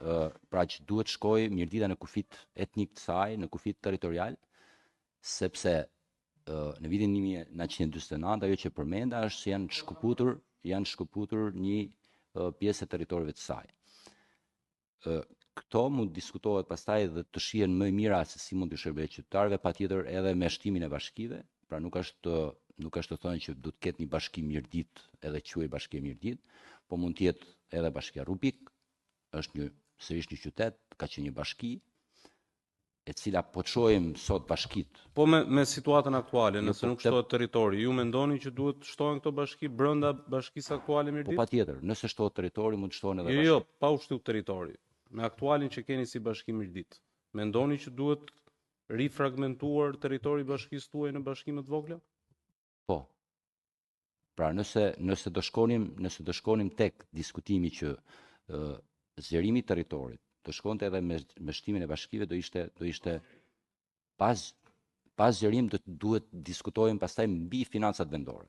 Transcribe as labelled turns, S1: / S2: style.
S1: pra që duhet shkojë mirëdita në kufit etnik të saj, në kufit territorial, sepse në vitin 1949 ajo që përmenda është se janë shkëputur një pjesë e territorëve të saj. Këto mund diskutohet pastaj dhe të shihen më mira se si mund të shërbejë qytetarëve, patjetër edhe me shtimin e bashkive, pra nuk është të thonë që do të ketë një bashki Mirdit edhe quhej bashkia Mirdit, po mund të jetë edhe bashkia Rupik, është sërish një qytet, ka qenë një bashki, e cila po të shohim sot bashkit.
S2: Po me situatën aktuale, nëse nuk shtohet territori, ju mendoni që duhet të shtohen këto bashki brenda bashkisë aktuale Mirdit?
S1: Po patjetër, nëse shtohet territori mund të shtohen edhe bashki.
S2: Jo, pa u shtyp territori. Me aktualin që keni si bashki Mirdit, mendoni që duhet rifragmentuar territori i bashkisë tuaj në bashkime të vogla?
S1: Po. Pra nëse do shkonim tek diskutimi që zgjerimi i territorit të shkonte edhe me shtimin e bashkive, do ishte pas zgjerim duhet diskutojmë pastaj mbi financat vendore.